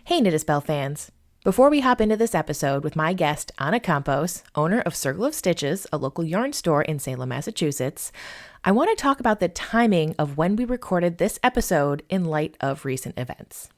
Hey, Knit a Spell fans! Before we hop into this episode with my guest, Anna Campos, owner of Circle of Stitches, a local yarn store in Salem, Massachusetts, I want to talk about the timing of when we recorded this episode in light of recent events.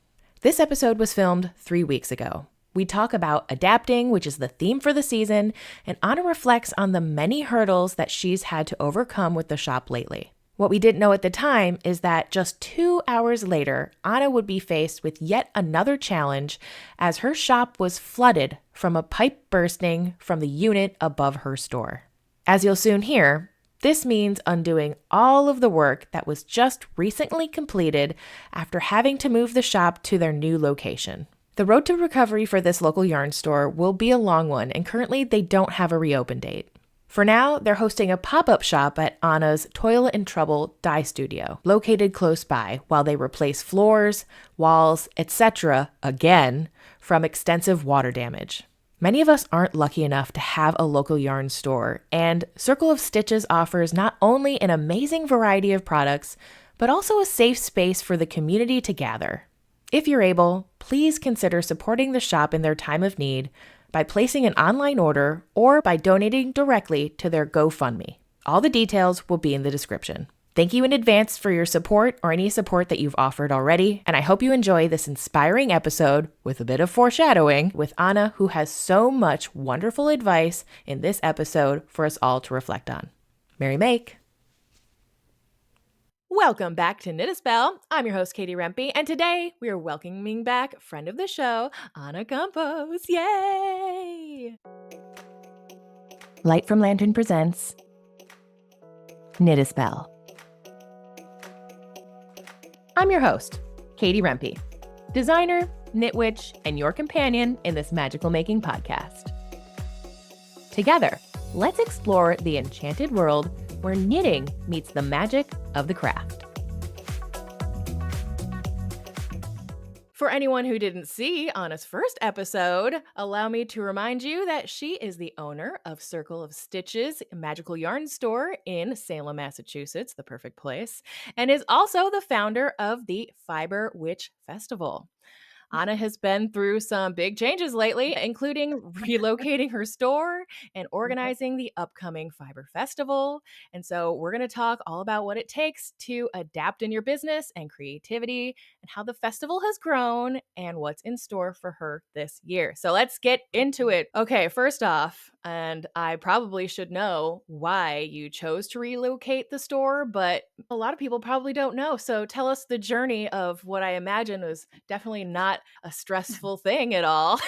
This episode was filmed 3 weeks ago. We talk about adapting, which is the theme for the season, and Anna reflects on the many hurdles that she's had to overcome with the shop lately. What we didn't know at the time is that just 2 hours later, Anna would be faced with yet another challenge as her shop was flooded from a pipe bursting from the unit above her store. As you'll soon hear, this means undoing all of the work that was just recently completed after having to move the shop to their new location. The road to recovery for this local yarn store will be a long one, and currently they don't have a reopen date. For now, they're hosting a pop-up shop at Anna's Toil and Trouble dye studio, located close by, while they replace floors, walls, etc. again from extensive water damage. Many of us aren't lucky enough to have a local yarn store, and Circle of Stitches offers not only an amazing variety of products, but also a safe space for the community to gather. If you're able, please consider supporting the shop in their time of need by placing an online order or by donating directly to their GoFundMe. All the details will be in the description. Thank you in advance for your support or any support that you've offered already, and I hope you enjoy this inspiring episode with a bit of foreshadowing with Anna, who has so much wonderful advice in this episode for us all to reflect on. Merry make! Welcome back to Knit a Spell. I'm your host, Katie Rempe, and today we are welcoming back friend of the show, Anna Campos. Yay! Light from Lantern presents Knit a Spell. I'm your host, Katie Rempe, designer, knit witch, and your companion in this magical making podcast. Together, let's explore the enchanted world where knitting meets the magic of the craft. For anyone who didn't see Anna's first episode, allow me to remind you that she is the owner of Circle of Stitches, a magical yarn store in Salem, Massachusetts, the perfect place, and is also the founder of the Fiber Witch Festival. Anna has been through some big changes lately, including relocating her store and organizing the upcoming Fiber Festival. And so we're going to talk all about what it takes to adapt in your business and creativity and how the festival has grown and what's in store for her this year. So let's get into it. Okay, first off, and I probably should know why you chose to relocate the store, but a lot of people probably don't know. So tell us the journey of what I imagine was definitely not a stressful thing at all.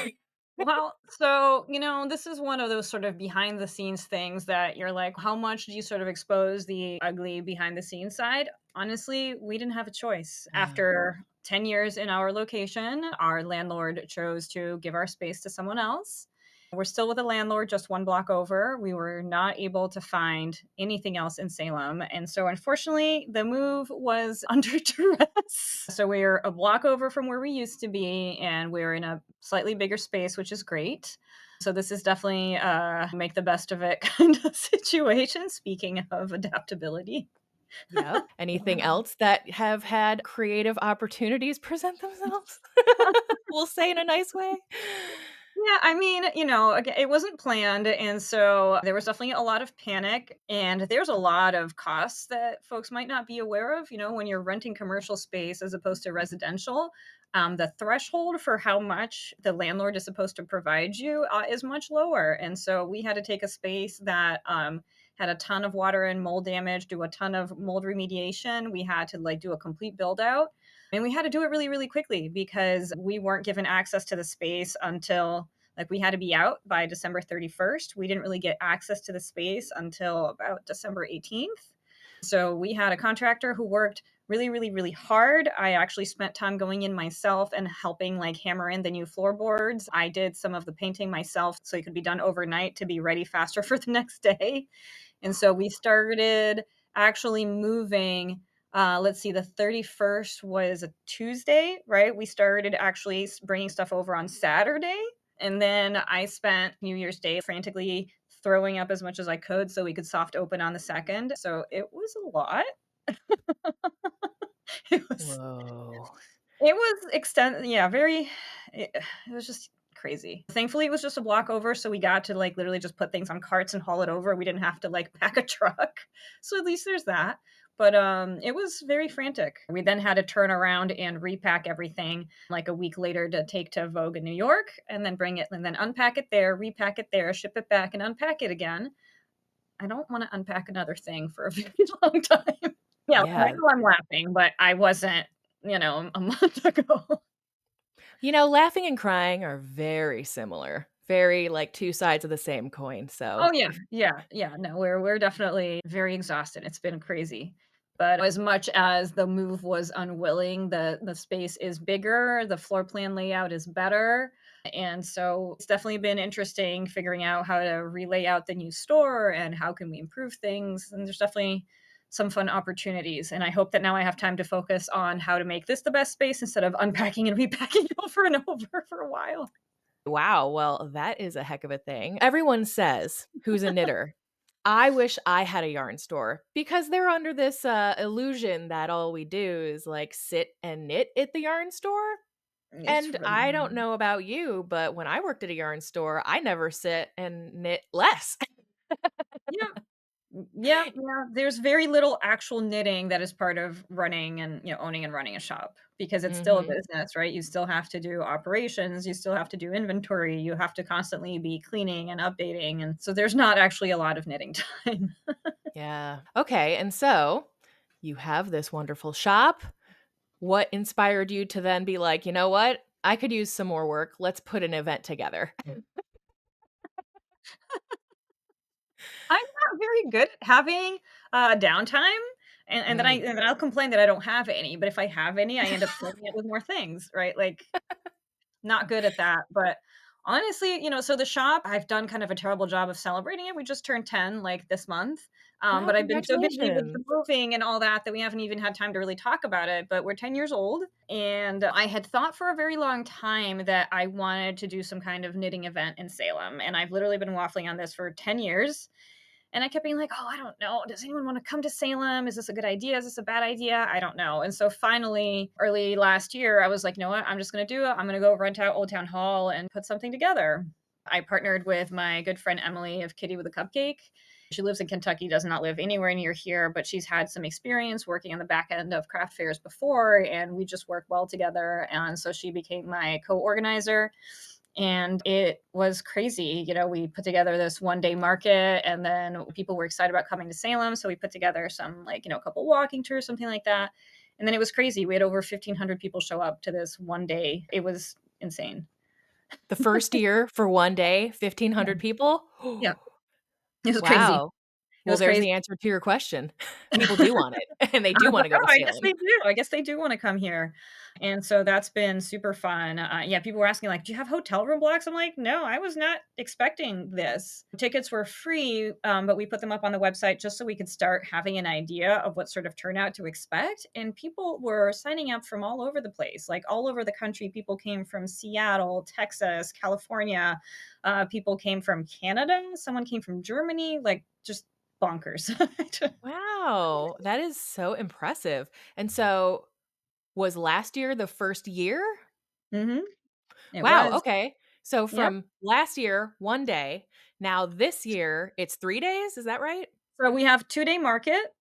Well, so, this is one of those sort of behind the scenes things that you're like, how much do you sort of expose the ugly behind the scenes side? Honestly, we didn't have a choice. After 10 years in our location, our landlord chose to give our space to someone else. We're still with a landlord just one block over. We were not able to find anything else in Salem. And so unfortunately, the move was under duress. So we're a block over from where we used to be, and we're in a slightly bigger space, which is great. So this is definitely make the best of it kind of situation, speaking of adaptability. Yeah. Anything else that have had creative opportunities present themselves? We'll say in a nice way. Yeah, I mean, again, it wasn't planned. And so there was definitely a lot of panic. And there's a lot of costs that folks might not be aware of, when you're renting commercial space as opposed to residential. The threshold for how much the landlord is supposed to provide you is much lower. And so we had to take a space that had a ton of water and mold damage, do a ton of mold remediation. We had to do a complete build out. And we had to do it really, really quickly because we weren't given access to the space until we had to be out by December 31st. We didn't really get access to the space until about December 18th. So we had a contractor who worked really, really, really hard. I actually spent time going in myself and helping hammer in the new floorboards. I did some of the painting myself so it could be done overnight to be ready faster for the next day. And so we started actually moving. Let's see, the 31st was a Tuesday, right? We started actually bringing stuff over on Saturday. And then I spent New Year's Day frantically throwing up as much as I could so we could soft open on the 2nd. So it was a lot. It was Whoa. it was very it was just crazy. Thankfully, it was just a block over, so we got to, like, literally just put things on carts and haul it over. We didn't have to, like, pack a truck. So at least there's that. But, it was very frantic. We then had to turn around and repack everything, like, a week later to take to Vogue in New York, and then bring it and then unpack it there, repack it there, ship it back, and unpack it again. I don't wanna unpack another thing for a very long time. Yeah, right Yeah. now I'm laughing, but I wasn't, a month ago. Laughing and crying are very similar, very like two sides of the same coin. Oh, So, yeah. Yeah, yeah. No, we're definitely very exhausted. It's been crazy. But as much as the move was unwilling, the space is bigger, the floor plan layout is better, and so it's definitely been interesting figuring out how to relay out the new store and how can we improve things, and there's definitely some fun opportunities, and I hope that now I have time to focus on how to make this the best space instead of unpacking and repacking over and over for a while. wow, well, that is a heck of a thing. Everyone says, who's a knitter, I wish I had a yarn store because they're under this illusion that all we do is like sit and knit at the yarn store. It's And really I don't know about you, but when I worked at a yarn store, I never sit and knit less. yeah. Yeah, yeah. There's very little actual knitting that is part of running and, owning and running a shop because it's still a Mhm. business, right? You still have to do operations, you still have to do inventory, you have to constantly be cleaning and updating. And so there's not actually a lot of knitting time. Yeah. Okay, and so you have this wonderful shop. What inspired you to then be like, "You know what? I could use some more work. Let's put an event together." I'm not very good at having downtime. Mm. And then I'll complain that I don't have any. But if I have any, I end up filling it with more things, right? Like not good at that, but honestly, so the shop, I've done kind of a terrible job of celebrating it. We just turned 10 like this month. Wow, But I've been so busy with the congratulations. moving and all that that we haven't even had time to really talk about it. But we're 10 years old. And I had thought for a very long time that I wanted to do some kind of knitting event in Salem. And I've literally been waffling on this for 10 years. And I kept being like, "Oh, I don't know. Does anyone want to come to Salem? Is this a good idea? Is this a bad idea? I don't know." And so finally, early last year, I was like, "You know what? I'm just going to do it. I'm going to go rent out Old Town Hall and put something together." I partnered with my good friend Emily of Kitty with a Cupcake. She lives in Kentucky, does not live anywhere near here, but she's had some experience working on the back end of craft fairs before, and we just work well together. And so she became my co organizer, and it was crazy. We put together this one day market, and then people were excited about coming to Salem. So we put together some, like, a couple walking tours, something like that. And then it was crazy. We had over 1,500 people show up to this one day. It was insane. The first year for one day, Yeah. 1,500 people? Yeah. It was crazy. Wow. It Well, was there's crazy. the answer to your question. People do want it, and they do wanna go Oh, to I guess Salem. they do. I guess they do wanna come here, and so that's been super fun. Yeah, people were asking, like, "Do you have hotel room blocks?" I'm like, "No, I was not expecting this." Tickets were free, but we put them up on the website just so we could start having an idea of what sort of turnout to expect, and people were signing up from all over the place, like, all over the country. People came from Seattle, Texas, California, people came from Canada, someone came from Germany, like, just bonkers. Wow, that is so impressive. And so, was last year the first year? Mhm. It Wow, was. okay. So Yep. from last year, 1 day, now this year, it's 3 days, is that right? So we have 2-day market,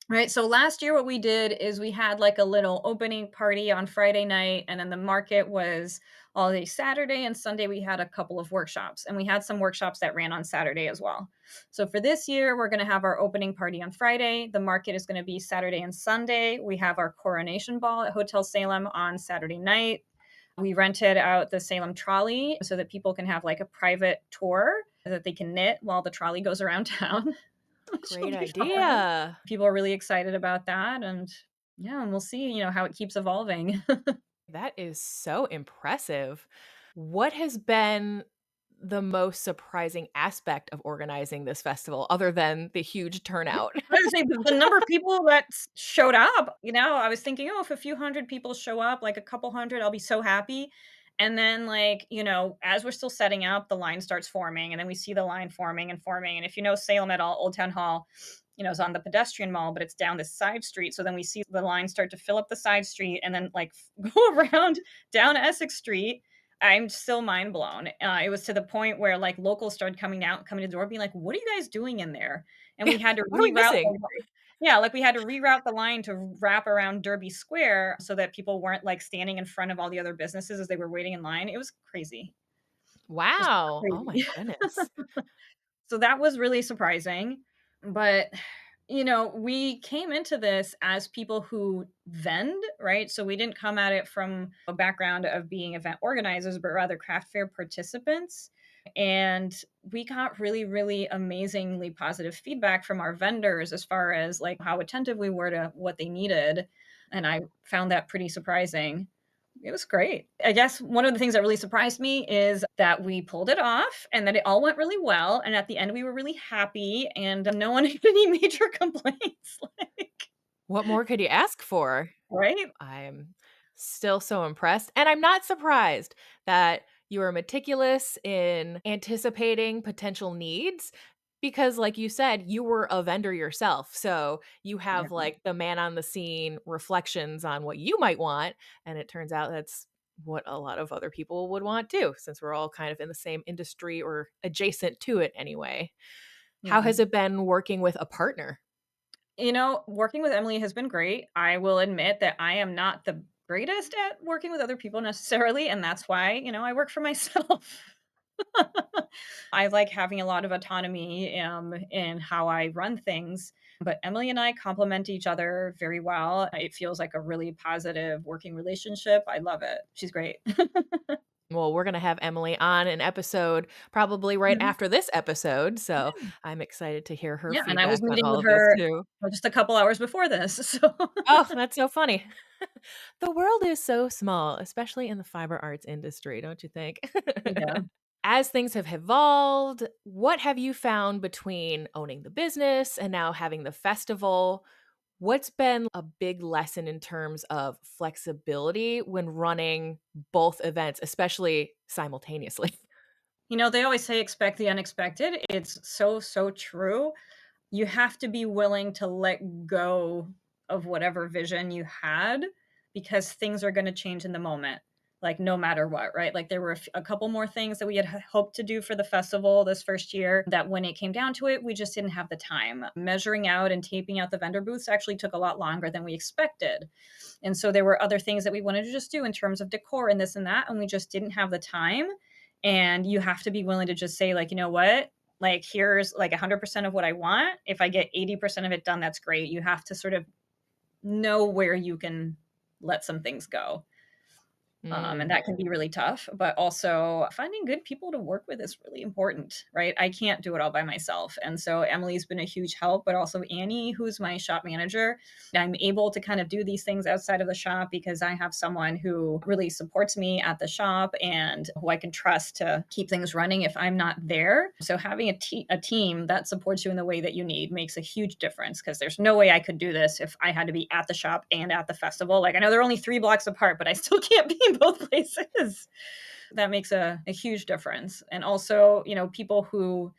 right? So last year what we did is we had like a little opening party on Friday night, and then the market was all day Saturday, and Sunday we had a couple of workshops, and we had some workshops that ran on Saturday as well. So for this year, we're going to have our opening party on Friday. The market is going to be Saturday and Sunday. We have our coronation ball at Hotel Salem on Saturday night. We rented out the Salem trolley so that people can have like a private tour that they can knit while the trolley goes around town, which will Great be fun. idea. People are really excited about that, and yeah, and we'll see, how it keeps evolving. That is so impressive. What has been the most surprising aspect of organizing this festival other than the huge turnout? I was saying the number of people that showed up, I was thinking, "Oh, if a few hundred people show up, like a couple hundred, I'll be so happy." And then, like, as we're still setting up, the line starts forming, and then we see the line forming and forming. And if you know Salem at all, Old Town Hall, is on the pedestrian mall, but it's down this side street. So then we see the line start to fill up the side street and then, like, go around down Essex Street. I'm still mind blown. It was to the point where, like, locals started coming to the door being like, "What are you guys doing in there?" And we had to What are we reroute the missing? line. Yeah, like, we had to reroute the line to wrap around Derby Square so that people weren't, like, standing in front of all the other businesses as they were waiting in line. It was crazy. Just Wow. Oh my crazy. goodness. So that was really surprising, but, we came into this as people who vend, right? So we didn't come at it from a background of being event organizers, but rather craft fair participants, and we got really, really amazingly positive feedback from our vendors as far as, like, how attentive we were to what they needed, and I found that pretty surprising. It was great. I guess one of the things that really surprised me is that we pulled it off and that it all went really well, and at the end, we were really happy, and no one had any major complaints, like, What more could you ask for? right? I'm still so impressed, and I'm not surprised that you are meticulous in anticipating potential needs because, like you said, you were a vendor yourself, so you Yeah. have, like, the man on the scene reflections on what you might want, and it turns out that's what a lot of other people would want too, since we're all kind of in the same industry or adjacent to it anyway. How Yeah. has it been working with a partner? Working with Emily has been great. I will admit that I am not the greatest at working with other people necessarily, and that's why, I work for myself. I like having a lot of autonomy, in how I run things, but Emily and I complement each other very well. It feels like a really positive working relationship. I love it. She's great. Well, we're gonna have Emily on an episode probably right Mhm. after this episode, so I'm excited to hear her Yeah, and I was feedback on meeting all with of this her too. just a couple hours before this, so Oh, that's so funny. The world is so small, especially in the fiber arts industry, don't you think? yeah. As things have evolved, what have you found between owning the business and now having the festival? What's been a big lesson in terms of flexibility when running both events, especially simultaneously? They always say expect the unexpected. It's so, so true. You have to be willing to let go of whatever vision you had because things are going to change in the moment, like no matter what, right? Like there were a couple more things that we had hoped to do for the festival this first year that when it came down to it, we just didn't have the time. Measuring out and taping out the vendor booths actually took a lot longer than we expected. And so there were other things that we wanted to just do in terms of decor and this and that, and we just didn't have the time. And you have to be willing to just say, like, you know what? Like, here's like 100% of what I want. If I get 80% of it done, that's great. You have to sort of know where you can let some things go. And Mm. that can be really tough, but also finding good people to work with is really important, right? I can't do it all by myself. And so Emily's been a huge help, but also Annie, who's my shop manager. I'm able to kind of do these things outside of the shop because I have someone who really supports me at the shop and who I can trust to keep things running if I'm not there. So having a team that supports you in the way that you need makes a huge difference because there's no way I could do this if I had to be at the shop and at the festival. Like I know they're only 3 blocks apart, but I still can't be in both places. That makes a huge difference. And also, people who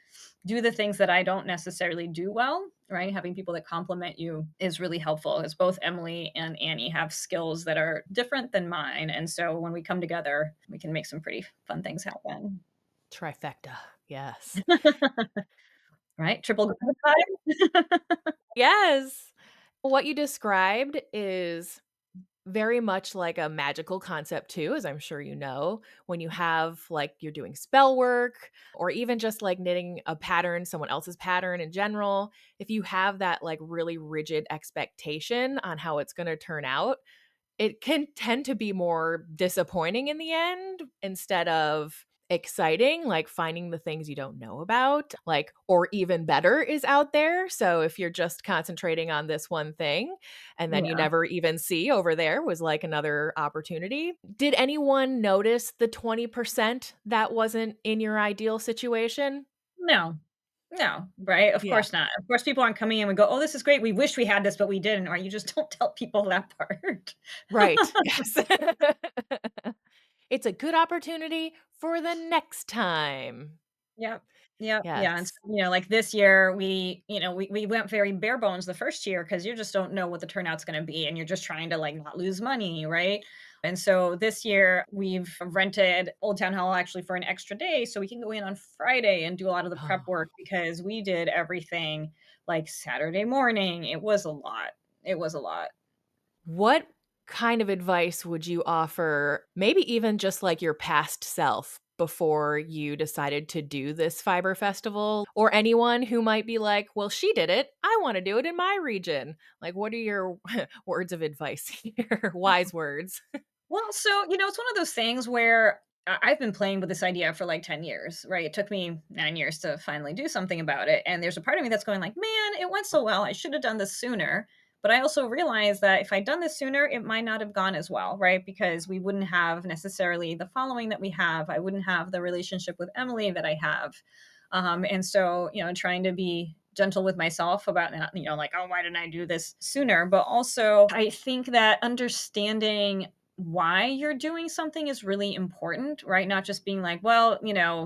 do the things that I don't necessarily do well, right? Having people that compliment you is really helpful as both Emily and Annie have skills that are different than mine. And so when we come together, we can make some pretty fun things happen. Trifecta. Yes. Right? Triple good time. Yes. What you described is very much like a magical concept too, as I'm sure you know, when you have like you're doing spell work or even just like knitting a pattern, someone else's pattern in general, if you have that like really rigid expectation on how it's going to turn out, it can tend to be more disappointing in the end instead of exciting, like finding the things you don't know about, like, or even better is out there. So if you're just concentrating on this one thing and then you Yeah. never even see over there was like another opportunity. Did anyone notice the 20% that wasn't in your ideal situation? No. No, right? Of Yeah, course not. Of course, people aren't coming in and go, "Oh, this is great. We wish we had this, but we didn't." Or you just don't tell people that part. right. Yes. It's a good opportunity for the next time. Yep. Yep. Yeah. And so, Yes. like this year, we went very bare bones the first year because you just don't know what the turnout's going to be, and you're just trying to like not lose money, right? And so this year we've rented Old Town Hall actually for an extra day so we can go in on Friday and do a lot of the prep Oh. work because we did everything like Saturday morning. It was a lot. It was a lot. What kind of advice would you offer, maybe even just like your past self before you decided to do this fiber festival, or anyone who might be like, well, she did it. I want to do it in my region. Like, what are your words of advice here? Wise words. Well, so, it's one of those things where I've been playing with this idea for like 10 years, right? It took me 9 years to finally do something about it. And there's a part of me that's going like, man, it went so well. I should have done this sooner. But I also realized that if I'd done this sooner, it might not have gone as well, right? Because we wouldn't have necessarily the following that we have. I wouldn't have the relationship with Emily that I have. And so, trying to be gentle with myself about not, like, oh, why didn't I do this sooner? But also, I think that understanding why you're doing something is really important, right? Not just being like, well,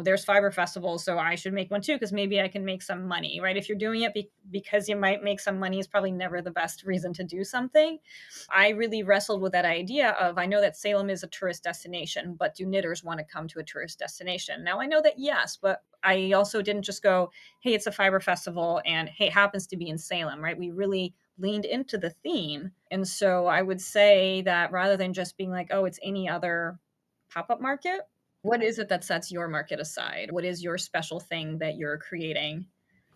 there's fiber festivals, so I should make one too, because maybe I can make some money, right? If you're doing it because you might make some money, is probably never the best reason to do something. I really wrestled with that idea of, I know that Salem is a tourist destination, but do knitters want to come to a tourist destination? Now, I know that yes, but I also didn't just go, hey, it's a fiber festival and hey, it happens to be in Salem, right? We really leaned into the theme. And so I would say that rather than just being like, oh, it's any other pop up market, what is it that sets your market aside? What is your special thing that you're creating?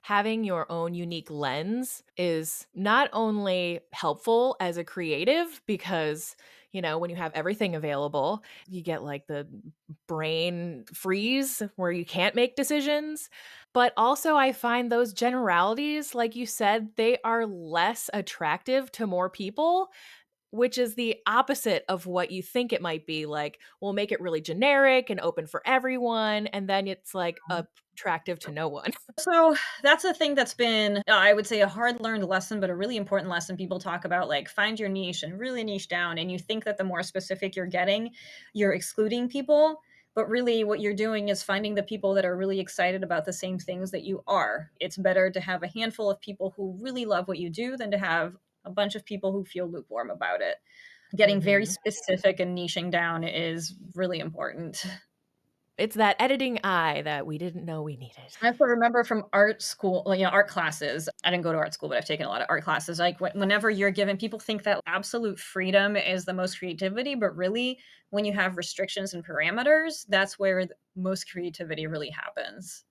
Having your own unique lens is not only helpful as a creative because, when you have everything available, you get like the brain freeze where you can't make decisions. But also, I find those generalities, like you said, they are less attractive to more people, which is the opposite of what you think it might be. Like, we'll make it really generic and open for everyone. And then it's like attractive to no one. So that's a thing that's been, I would say, a hard learned lesson, but a really important lesson. People talk about like find your niche and really niche down. And you think that the more specific you're getting, you're excluding people. But really, what you're doing is finding the people that are really excited about the same things that you are. It's better to have a handful of people who really love what you do than to have a bunch of people who feel lukewarm about it. Getting very Mhm. specific and niching down is really important. It's that editing eye that we didn't know we needed. I also remember from art school, well, art classes. I didn't go to art school, but I've taken a lot of art classes. Like whenever you're given, people think that absolute freedom is the most creativity, but really, when you have restrictions and parameters, that's where most creativity really happens.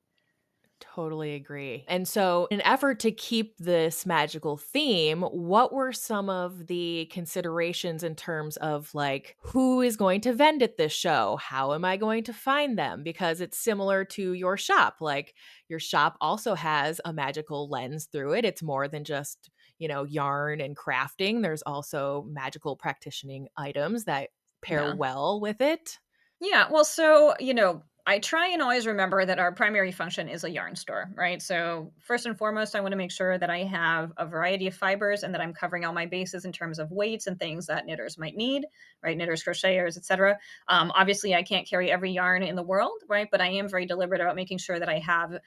Totally agree. And so, in an effort to keep this magical theme, what were some of the considerations in terms of like who is going to vend at this show? How am I going to find them? Because it's similar to your shop. Like, your shop also has a magical lens through it. It's more than just, yarn and crafting. There's also magical practicing items that pair Yeah. well with it. Yeah, well, so, I try and always remember that our primary function is a yarn store, right? So, first and foremost, I want to make sure that I have a variety of fibers and that I'm covering all my bases in terms of weights and things that knitters might need, right? Knitters, crocheters, etc. Obviously, I can't carry every yarn in the world, right? But I am very deliberate about making sure that I have,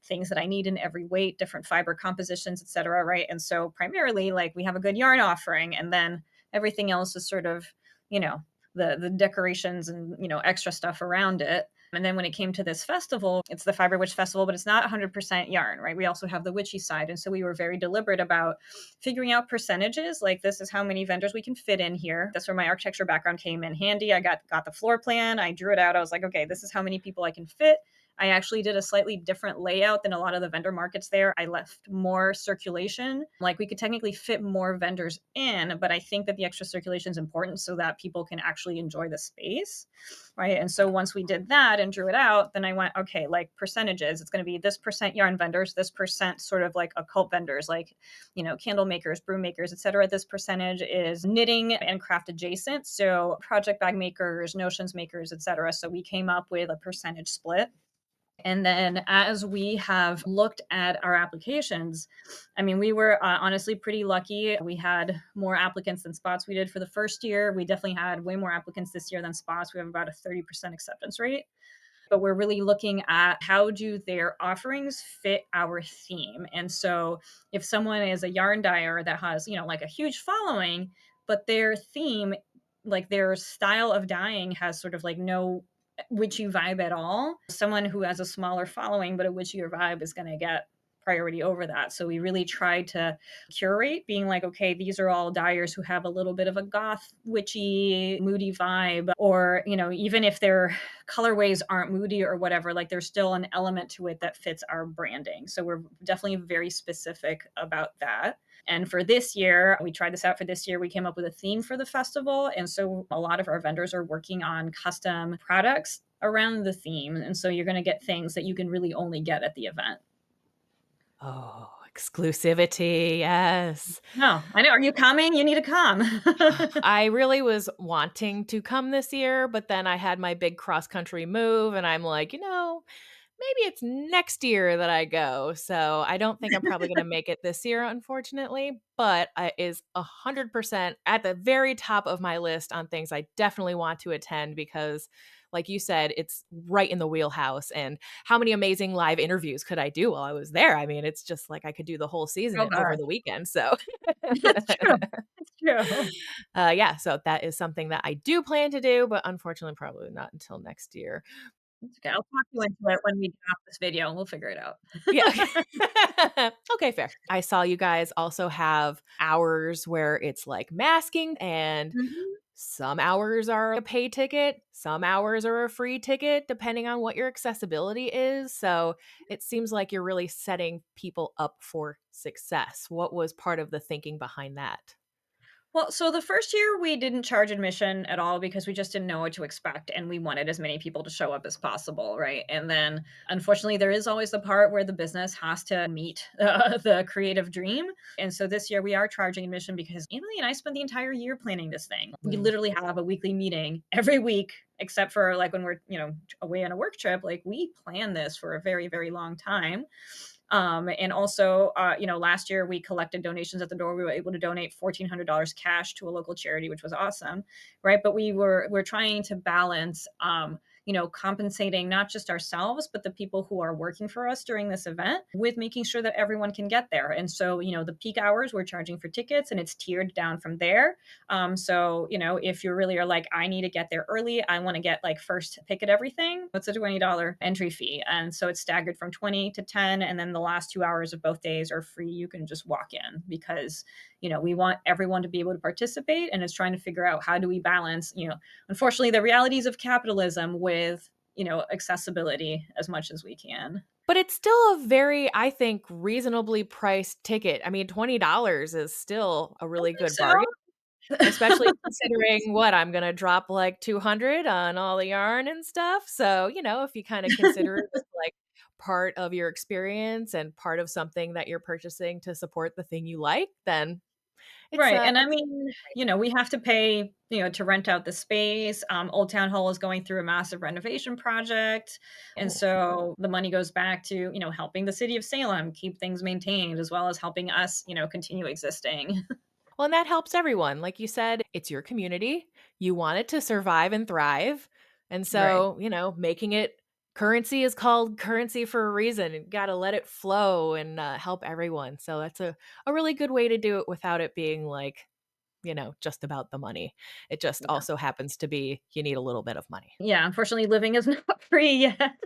things that I need in every weight, different fiber compositions, etc. Right? And so, primarily, like we have a good yarn offering, and then everything else is sort of, you know, the decorations and extra stuff around it. And then when it came to this festival, it's the Fiber Witch Festival, but it's not 100% yarn, right? We also have the witchy side. And so we were very deliberate about figuring out percentages. Like, this is how many vendors we can fit in here. That's where my architecture background came in handy. I got the floor plan. I drew it out. I was like, okay, this is how many people I can fit. I actually did a slightly different layout than a lot of the vendor markets there. I left more circulation. Like, we could technically fit more vendors in, but I think that the extra circulation is important so that people can actually enjoy the space. Right. And so once we did that and drew it out, then I went, okay, like percentages, it's going to be this percent yarn vendors, this percent sort of like occult vendors, like, candle makers, broom makers, et cetera. This percentage is knitting and craft adjacent. So project bag makers, notions makers, et cetera. So we came up with a percentage split. And then as we have looked at our applications, I mean, we were honestly pretty lucky. We had more applicants than spots we did for the first year. We definitely had way more applicants this year than spots. We have about a 30% acceptance rate. But we're really looking at how do their offerings fit our theme. And so if someone is a yarn dyer that has, like a huge following, but their theme like their style of dyeing has sort of like no witchy vibe at all. Someone who has a smaller following but a witchier vibe is going to get priority over that. So we really tried to curate, being like, okay, these are all dyers who have a little bit of a goth, witchy, moody vibe, or, you know, even if their colorways aren't moody or whatever, like there's still an element to it that fits our branding. So we're definitely very specific about that. And for this year, we tried this out for this year. We came up with a theme for the festival. And so a lot of our vendors are working on custom products around the theme. And so you're going to get things that you can really only get at the event. Oh, exclusivity. Yes. No, I know. Are you coming? You need to come. I really was wanting to come this year, but then I had my big cross country move, and I'm like, maybe it's next year that I go. So I don't think I'm probably going to make it this year, unfortunately, but it is 100% at the very top of my list on things I definitely want to attend because, like you said, it's right in the wheelhouse. And how many amazing live interviews could I do while I was there? I mean, it's just like I could do the whole season Oh over god. the weekend. So, That's true. That's true. yeah, so that is something that I do plan to do, but unfortunately, probably not until next year. It's okay. I'll talk you into it when we get off this video, and we'll figure it out. Yeah. Okay, fair. I saw you guys also have hours where it's like masking, and Mhm. some hours are a pay ticket, some hours are a free ticket, depending on what your accessibility is. So it seems like you're really setting people up for success. What was part of the thinking behind that? Well, so the first year we didn't charge admission at all because we just didn't know what to expect and we wanted as many people to show up as possible, right? And then unfortunately there is always the part where the business has to meet the creative dream. And so this year we are charging admission because Emily and I spent the entire year planning this thing. We Mm. literally have a weekly meeting every week except for like when we're, away on a work trip, like we plan this for a very, very long time. And also, last year we collected donations at the door. We were able to donate $1,400 cash to a local charity, which was awesome, right? But we're trying to balance, compensating not just ourselves but the people who are working for us during this event with making sure that everyone can get there. And so, the peak hours we're charging for tickets, and it's tiered down from there. So, if you really are like, I need to get there early, I want to get like first pick at everything, it's a $20 entry fee. And so it's staggered from 20 to 10. And then the last 2 hours of both days are free. You can just walk in because, we want everyone to be able to participate. And it's trying to figure out how do we balance, unfortunately, the realities of capitalism with, accessibility as much as we can. But it's still a very, I think, reasonably priced ticket. I mean, $20 is still a I really think good so. bargain. Especially considering what I'm gonna drop, like, 200 on all the yarn and stuff, so, if you kinda consider it as, like, part of your experience and part of something that you're purchasing to support the thing you like, then it's, Right, and I it's mean, we have to pay, to rent out the space. Old Town Hall is going through a massive renovation project, and oh. so the money goes back to, helping the city of Salem keep things maintained as well as helping us, continue existing. Well, and that helps everyone. Like you said, it's your community. You want it to survive and thrive. And Right. so, making it currency is called currency for a reason. You got to let it flow and help everyone. So that's a really good way to do it without it being like, just about the money. It just Yeah. also happens to be you need a little bit of money. Yeah, unfortunately, living is not free yet.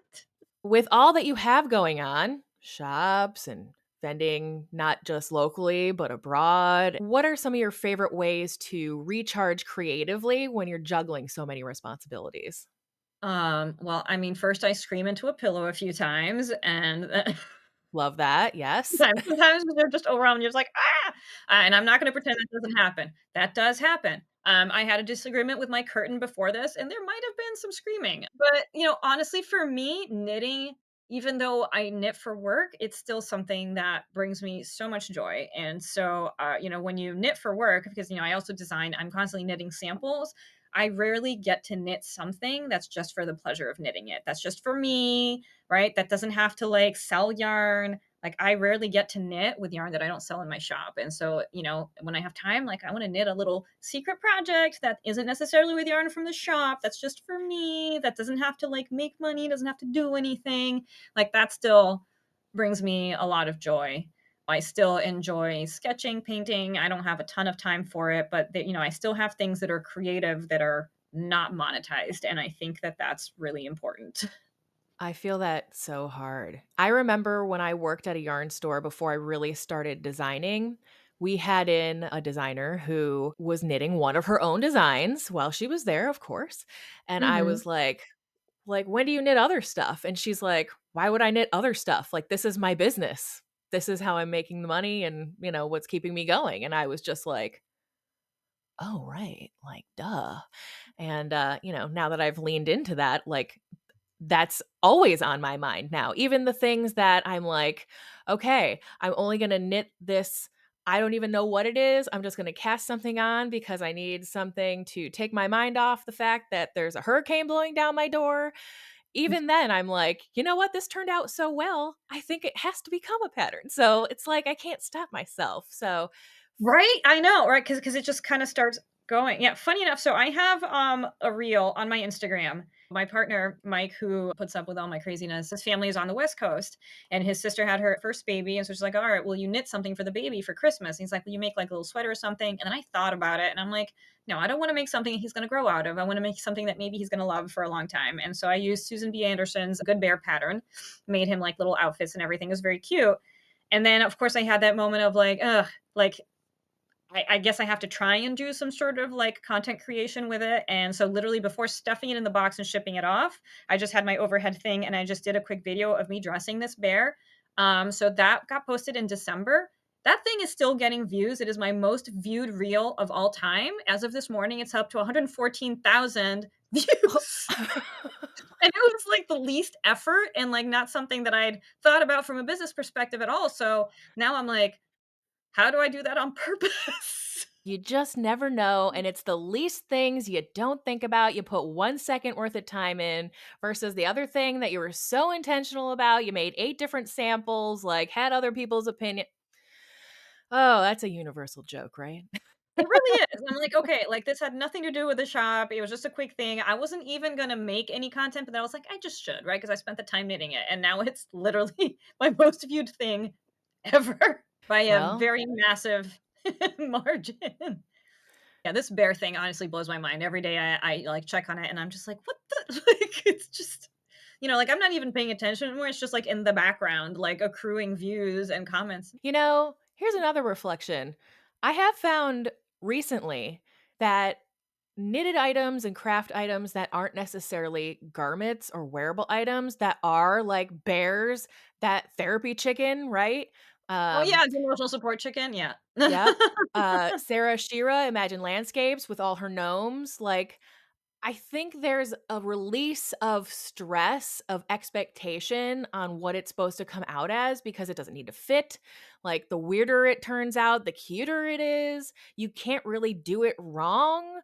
With all that you have going on, shops and vending, not just locally, but abroad, what are some of your favorite ways to recharge creatively when you're juggling so many responsibilities? Well, I mean, first I scream into a pillow a few times, and Love that. Yes. sometimes they're just overwhelmed, you're just like, "Ah!" And I'm not gonna pretend that doesn't happen. That does happen. I had a disagreement with my curtain before this, and there might have been some screaming. But, honestly, for me, knitting, even though I knit for work, it's still something that brings me so much joy. And so, when you knit for work, because, I also design, I'm constantly knitting samples. I rarely get to knit something that's just for the pleasure of knitting it. That's just for me, right? That doesn't have to like sell yarn. Like I rarely get to knit with yarn that I don't sell in my shop. And so, when I have time, like I want to knit a little secret project that isn't necessarily with yarn from the shop. That's just for me. That doesn't have to like make money, doesn't have to do anything. Like that still brings me a lot of joy. I still enjoy sketching, painting. I don't have a ton of time for it, but I still have things that are creative that are not monetized, and I think that that's really important. I feel that so hard. I remember when I worked at a yarn store before I really started designing, we had in a designer who was knitting one of her own designs while she was there, of course. And I Mhm. was like, when do you knit other stuff? And she's like, why would I knit other stuff? Like, this is my business. This is how I'm making the money and, what's keeping me going. And I was just like, oh, right. Like, duh. And, now that I've leaned into that, like, that's always on my mind now. Even the things that I'm like, okay, I'm only going to knit this. I don't even know what it is. I'm just going to cast something on because I need something to take my mind off the fact that there's a hurricane blowing down my door. Even then, I'm like, you know what? This turned out so well. I think it has to become a pattern. So it's like I can't stop myself. So, Right? I know, right? Because it just kinda starts going. Yeah, funny enough, so I have, a reel on my Instagram. My partner, Mike, who puts up with all my craziness, his family is on the West Coast, and his sister had her first baby, and so she's like, "Alright, will you knit something for the baby for Christmas?" And he's like, "Will you make, like, a little sweater or something?" And then I thought about it, and I'm like, "No, I don't wanna make something he's gonna grow out of. I wanna make something that maybe he's gonna love for a long time." And so I used Susan B. Anderson's Good Bear pattern, made him, like, little outfits and everything. It was very cute. And then, of course, I had that moment of like, ugh, like, I guess I have to try and do some sort of like content creation with it. And so, literally, before stuffing it in the box and shipping it off, I just had my overhead thing and I just did a quick video of me dressing this bear. So that got posted in December. That thing is still getting views. It is my most viewed reel of all time. As of this morning, it's up to 114,000 views. And it was like the least effort and like not something that I'd thought about from a business perspective at all. So now I'm like, how do I do that on purpose? you just never know, and it's the least things you don't think about. You put 1 second worth of time in versus the other thing that you were so intentional about. You made 8 different samples, like, had other people's opinion. Oh, that's a universal joke, right? It really is. I'm like, okay, like this had nothing to do with the shop. It was just a quick thing. I wasn't even gonna make any content, but then I was like, I just should, right? Because I spent the time knitting it. And now it's literally my most viewed thing ever by a Well, very massive margin. Yeah, this bear thing honestly blows my mind. Every day I like check on it and I'm just like, what the like it's just like I'm not even paying attention anymore. It's just like in the background, like accruing views and comments. here's another reflection. I have found recently that knitted items and craft items that aren't necessarily garments or wearable items that are like bears, that therapy chicken, right? Oh Um, yeah, the emotional support chicken. Yeah. yep. Sarah Shira, Imagine Landscapes with all her gnomes. Like, I think there's a release of stress, of expectation on what it's supposed to come out as because it doesn't need to fit. Like, the weirder it turns out, the cuter it is. You can't really do it wrong.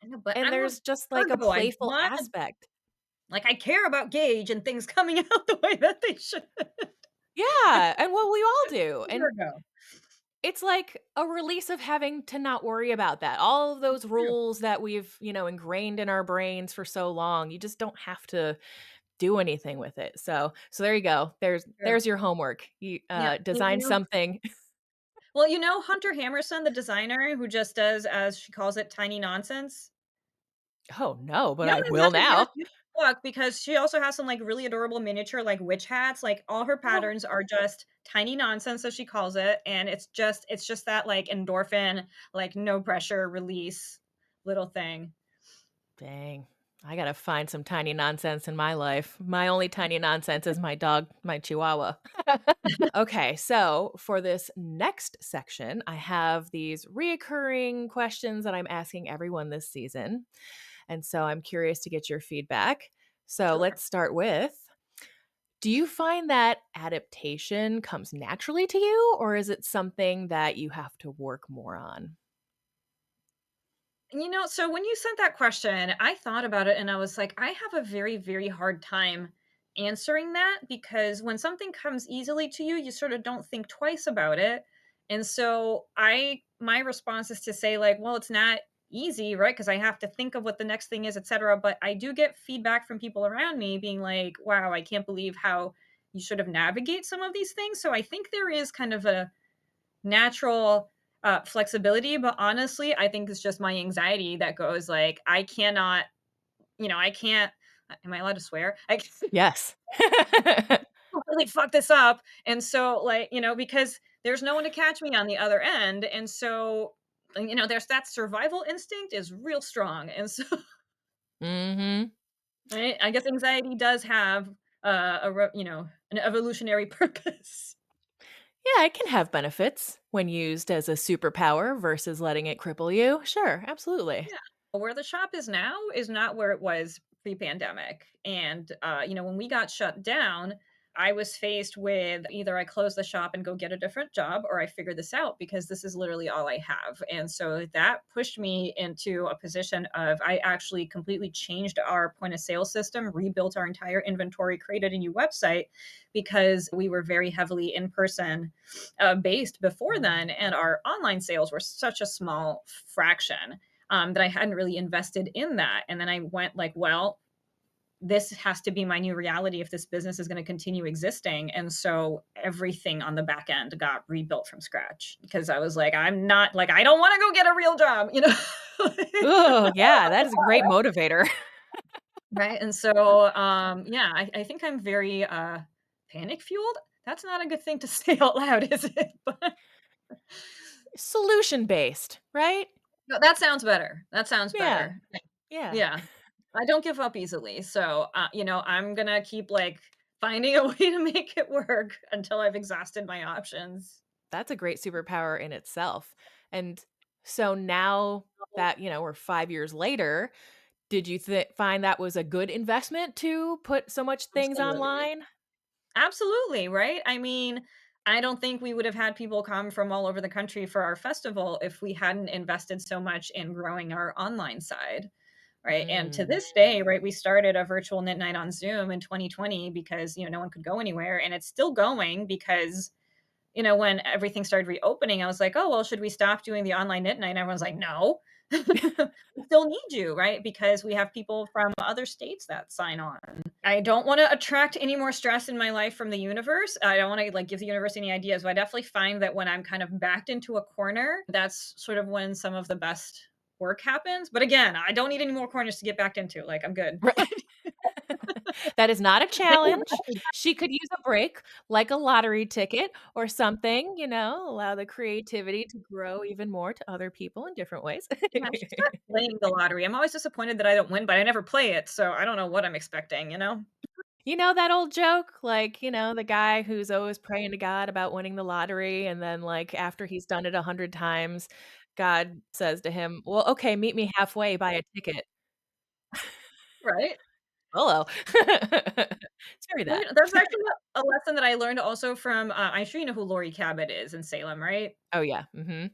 I know, but And I'm a there's just like a Virgo. I playful want aspect. like I care about gauge and things coming out the way that they should. Yeah, and well, we all do. And Virgo. it's like a release of having to not worry about that. All of those True. rules that we've, ingrained in our brains for so long, you just don't have to do anything with it. So there you go. True. There's your homework. You Yeah. design something. Well, Hunter Hammerson, the designer who just does, as she calls it, tiny nonsense. Oh no, but I'm I gonna have will to get a now. new book because she also has some like really adorable miniature like witch hats. Like all her Oh, patterns are just tiny nonsense, as she calls it, and it's just that like endorphin, like no pressure release little thing. dang. I got to find some tiny nonsense in my life. My only tiny nonsense is my dog, my chihuahua. Okay, so for this next section, I have these reoccurring questions that I'm asking everyone this season. And so I'm curious to get your feedback. So Sure. let's start with, do you find that adaptation comes naturally to you, or is it something that you have to work more on? So when you sent that question, I thought about it and I was like, I have a very, very hard time answering that because when something comes easily to you, you sort of don't think twice about it. And so my response is to say, like, well, it's not easy, right? Because I have to think of what the next thing is, etc. But I do get feedback from people around me being like, wow, I can't believe how you sort of navigate some of these things. So I think there is kind of a natural flexibility, but honestly, I think it's just my anxiety that goes like, I cannot, I can't. Am I allowed to swear? I Yes. really fuck this up. And so, like, because there's no one to catch me on the other end. And so, there's that survival instinct is real strong. And so, Mhm. right, I guess anxiety does have an evolutionary purpose. Yeah, it can have benefits when used as a superpower versus letting it cripple you. Sure, absolutely. Yeah. Where the shop is now is not where it was pre-pandemic. And when we got shut down, I was faced with either I close the shop and go get a different job or I figure this out because this is literally all I have. And so that pushed me into a position of I actually completely changed our point of sale system, rebuilt our entire inventory, created a new website because we were very heavily in person based before then. And our online sales were such a small fraction that I hadn't really invested in that. And then I went like, well, this has to be my new reality if this business is going to continue existing. And so everything on the back end got rebuilt from scratch because I was like, I'm not like, I don't want to go get a real job. Oh, yeah, that is a great motivator. Right. And so, yeah, I think I'm very panic fueled. That's not a good thing to say out loud, is it? But Solution based, right? no, that sounds better. That sounds Yeah, better. yeah. Yeah. I don't give up easily. So, I'm gonna keep like finding a way to make it work until I've exhausted my options. That's a great superpower in itself. And so now that, we're 5 years later, did you find that was a good investment to put so much things Absolutely. online? Absolutely. Right. I mean, I don't think we would have had people come from all over the country for our festival if we hadn't invested so much in growing our online side. Right. And to Mm. this day, right, we started a virtual knit night on Zoom in 2020 because, no one could go anywhere. And it's still going because when everything started reopening, I was like, "Oh, well, should we stop doing the online knit night?" And everyone's like, "No." We still need you, right? Because we have people from other states that sign on. I don't want to attract any more stress in my life from the universe. I don't want to like give the universe any ideas, but I definitely find that when I'm kind of backed into a corner, that's sort of when some of the best work happens. But again, I don't need any more corners to get backed into. Like I'm good. Right. That is not a challenge. She could use a break, like a lottery ticket or something, allow the creativity to grow even more to other people in different ways. Yeah, I should start playing the lottery. I'm always disappointed that I don't win, but I never play it, so I don't know what I'm expecting? You know that old joke? Like, the guy who's always praying to God about winning the lottery, and then, like, after he's done it 100 times, God says to him, "Well, okay, meet me halfway, buy a ticket." Right? Hello. It's very Well, that. that's actually a lesson that I learned also from, I'm sure you know who Lori Cabot is in Salem, right? Oh, yeah, mhm.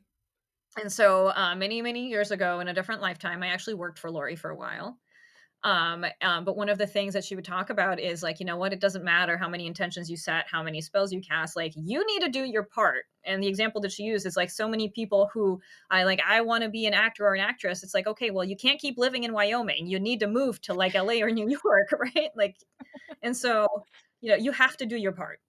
And so, many, many years ago in a different lifetime, I actually worked for Lori for a while. But one of the things that she would talk about is like, you know what, it doesn't matter how many intentions you set, how many spells you cast, like you need to do your part. And the example that she used is like so many people who I want to be an actor or an actress. It's like, okay, well, you can't keep living in Wyoming. You need to move to like LA or New York, right? Like, and so, you have to do your part.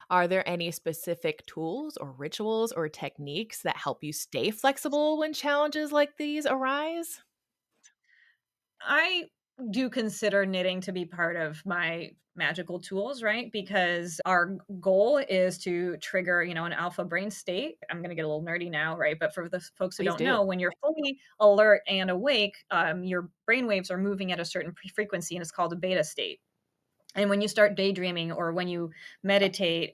Are there any specific tools or rituals or techniques that help you stay flexible when challenges like these arise? I do consider knitting to be part of my magical tools, right? Because our goal is to trigger, an alpha brain state. I'm going to get a little nerdy now, right? But for the folks who Please don't do. know, when you're fully alert and awake, your brain waves are moving at a certain frequency, and it's called a beta state. And when you start daydreaming or when you meditate,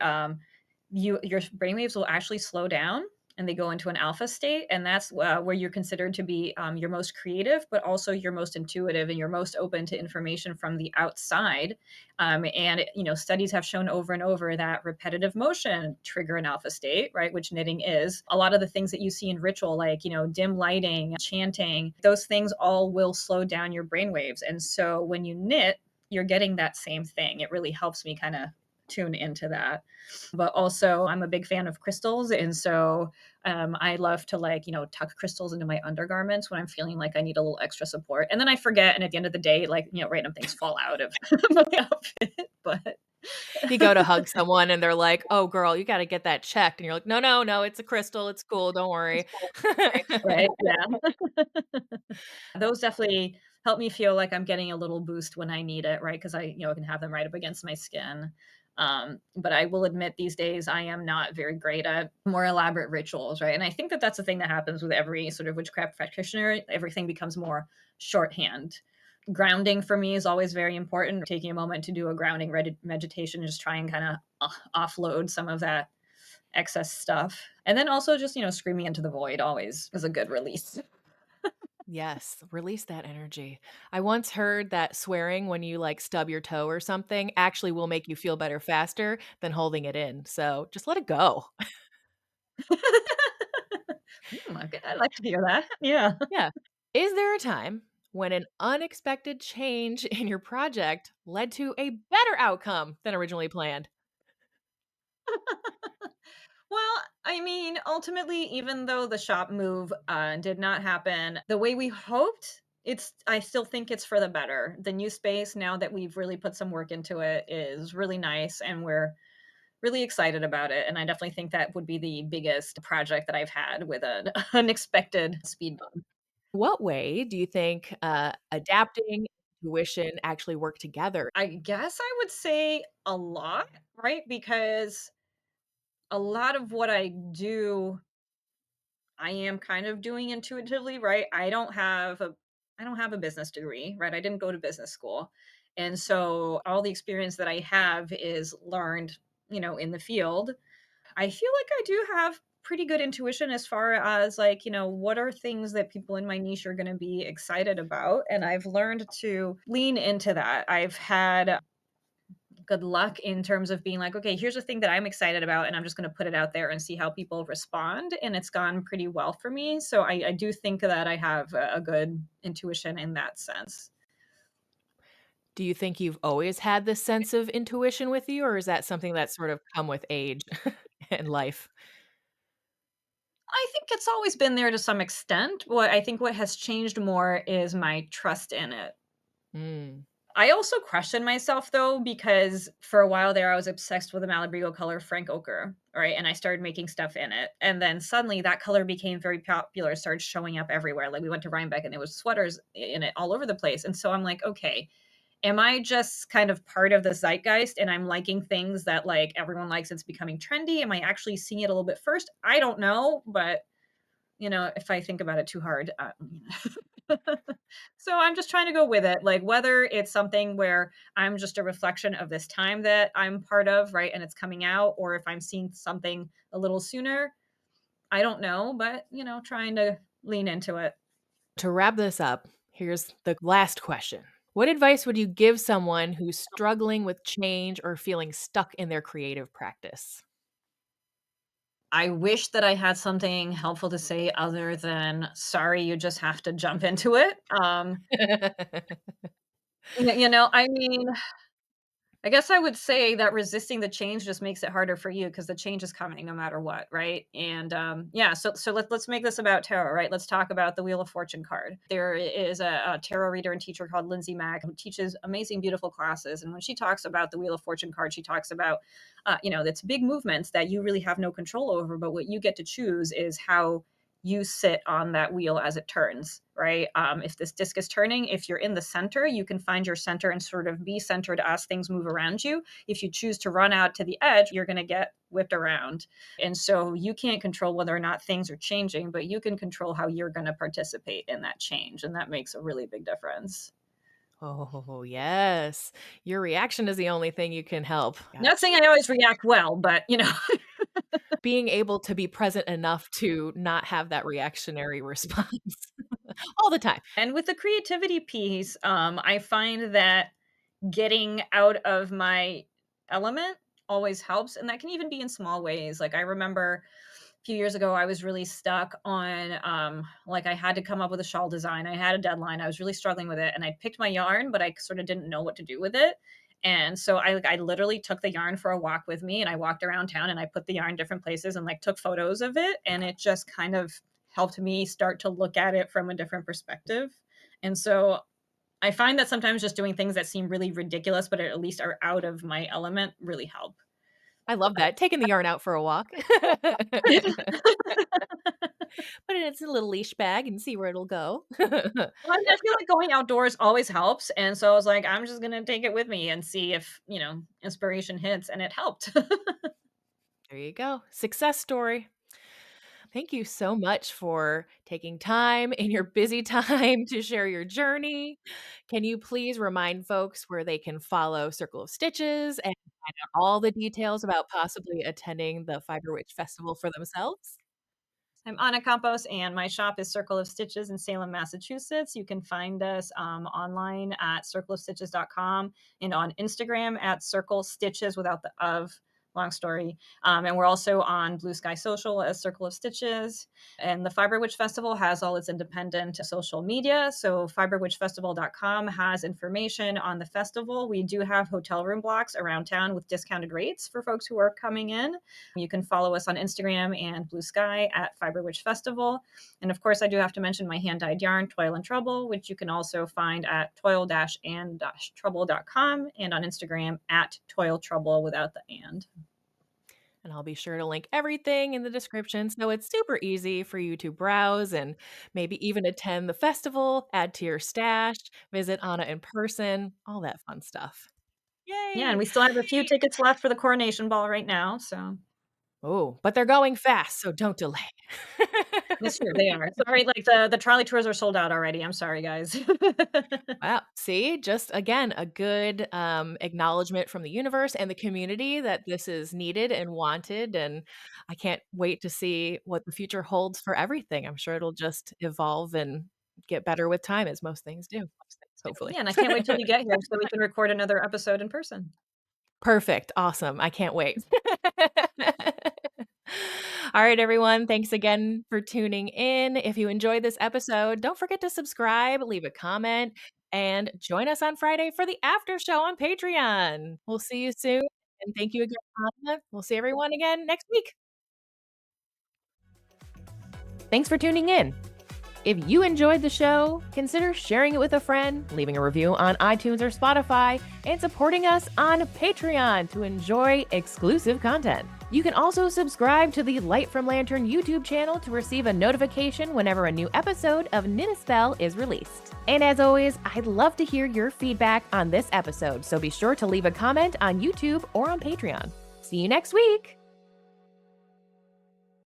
your brainwaves will actually slow down and they go into an alpha state, and that's where you're considered to be your most creative, but also your most intuitive and you're most open to information from the outside. And studies have shown over and over that repetitive motion trigger an alpha state, right? Which knitting is. A lot of the things that you see in ritual, like dim lighting, chanting, those things all will slow down your brainwaves. And so when you knit, you're getting that same thing. It really helps me kind of tune into that. But also, I'm a big fan of crystals. And so I love to tuck crystals into my undergarments when I'm feeling like I need a little extra support. And then I forget. And at the end of the day, random things fall out of my outfit. But You go to hug someone and they're like, "Oh, girl, you gotta get that checked." And you're like, "No, no, no, it's a crystal. It's cool. Don't It's worry." cool. Right, yeah. Those definitely help me feel like I'm getting a little boost when I need it, right? Because I can have them right up against my skin. But I will admit these days I am not very great at more elaborate rituals, right? And I think that that's the thing that happens with every sort of witchcraft practitioner. Everything becomes more shorthand. Grounding for me is always very important. Taking a moment to do a grounding meditation, just try and kind of offload some of that excess stuff. And then also just screaming into the void always is a good release. Yes, release that energy. I once heard that swearing when you, like, stub your toe or something actually will make you feel better faster than holding it in, so just let it go. Okay, I'd like to hear that. Yeah. Yeah. Is there a time when an unexpected change in your project led to a better outcome than originally planned? Well, I mean, ultimately, even though the shop move did not happen the way we hoped, I still think it's for the better. The new space, now that we've really put some work into it, is really nice, and we're really excited about it. And I definitely think that would be the biggest project that I've had with an unexpected speed bump. What way do you think, adapting, intuition actually work together? I guess I would say a lot, right? Because a lot of what I do I am kind of doing intuitively, right? I don't have a business degree, right? I didn't go to business school. And so all the experience that I have is learned, in the field. I feel like I do have pretty good intuition as far as like, what are things that people in my niche are going to be excited about, and I've learned to lean into that. I've had good luck in terms of being like, okay, here's a thing that I'm excited about, and I'm just going to put it out there and see how people respond. And it's gone pretty well for me. So I do think that I have a good intuition in that sense. Do you think you've always had this sense of intuition with you, or is that something that's sort of come with age and life? I think it's always been there to some extent. What has changed more is my trust in it. Mm. I also question myself though, because for a while there I was obsessed with the Malabrigo color Frank Ochre, right? And I started making stuff in it. And then suddenly that color became very popular, started showing up everywhere. Like we went to Rhinebeck and there was sweaters in it all over the place. And so I'm like, okay, am I just kind of part of the zeitgeist and I'm liking things that like everyone likes, it's becoming trendy? Am I actually seeing it a little bit first? I don't know, but if I think about it too hard, so I'm just trying to go with it. Like whether it's something where I'm just a reflection of this time that I'm part of, right? And it's coming out, or if I'm seeing something a little sooner, I don't know, but trying to lean into it. To wrap this up, here's the last question. What advice would you give someone who's struggling with change or feeling stuck in their creative practice? I wish that I had something helpful to say other than sorry, you just have to jump into it. I mean, I guess I would say that resisting the change just makes it harder for you because the change is coming no matter what, right? And yeah, so let's make this about tarot, right? Let's talk about the Wheel of Fortune card. There is a tarot reader and teacher called Lindsay Mack who teaches amazing, beautiful classes. And when she talks about the Wheel of Fortune card, she talks about, it's big movements that you really have no control over, but what you get to choose is how you sit on that wheel as it turns, right? If this disc is turning, if you're in the center, you can find your center and sort of be centered as things move around you. If you choose to run out to the edge, you're going to get whipped around. And so you can't control whether or not things are changing, but you can control how you're going to participate in that change. And that makes a really big difference. Oh, yes. Your reaction is the only thing you can help. Yeah. Not saying I always react well, but Being able to be present enough to not have that reactionary response all the time. and with the creativity piece, I find that getting out of my element always helps, and that can even be in small ways. Like I remember a few years ago I was really stuck on like I had to come up with a shawl design. I had a deadline. I was really struggling with it, and I picked my yarn, but I sort of didn't know what to do with it. And so I literally took the yarn for a walk with me, and I walked around town and I put the yarn different places and like took photos of it, and it just kind of helped me start to look at it from a different perspective. And so I find that sometimes just doing things that seem really ridiculous, but at least are out of my element really help. I love that, taking the yarn out for a walk. Put it in its little leash bag and see where it'll go. Well, I feel like going outdoors always helps, and so I was like, "I'm just gonna take it with me and see if, inspiration hits," and it helped. There you go. Success story. Thank you so much for taking time in your busy time to share your journey. Can you please remind folks where they can follow Circle of Stitches and find out all the details about possibly attending the Fiber Witch Festival for themselves? I'm Anna Campos, and my shop is Circle of Stitches in Salem, Massachusetts. You can find us online at circleofstitches.com and on Instagram at Circle Stitches without the of. Long story. And we're also on Blue Sky Social as Circle of Stitches. And the Fiber Witch Festival has all its independent social media. So fiberwitchfestival.com has information on the festival. We do have hotel room blocks around town with discounted rates for folks who are coming in. You can follow us on Instagram and Blue Sky at Fiber Witch Festival. And of course, I do have to mention my hand-dyed yarn, Toil and Trouble, which you can also find at toil-and-trouble.com and on Instagram at Toil Trouble without the and. And I'll be sure to link everything in the description so it's super easy for you to browse and maybe even attend the festival, add to your stash, visit Anna in person, all that fun stuff. Yeah, and Yay! we still have a few tickets left for the coronation ball right now, so Oh, but they're going fast, so don't delay. that's true, they are. Sorry, like, the trolley tours are sold out already, I'm sorry, guys. Wow, see, just again, a good acknowledgement from the universe and the community that this is needed and wanted. And I can't wait to see what the future holds for everything. I'm sure it'll just evolve and get better with time, as most things do, hopefully. Yeah, and I can't wait till you get here so we can record another episode in person. Perfect. Awesome. I can't wait. All right, everyone. Thanks again for tuning in. If you enjoyed this episode, don't forget to subscribe, leave a comment, and join us on Friday for the after show on Patreon. We'll see you soon. And thank you again, Anna. We'll see everyone again next week. Thanks for tuning in. If you enjoyed the show, consider sharing it with a friend, leaving a review on iTunes or Spotify, and supporting us on Patreon to enjoy exclusive content. You can also subscribe to the Light from Lantern YouTube channel to receive a notification whenever a new episode of Knit a Spell is released. And as always, I'd love to hear your feedback on this episode, so be sure to leave a comment on YouTube or on Patreon. See you next week!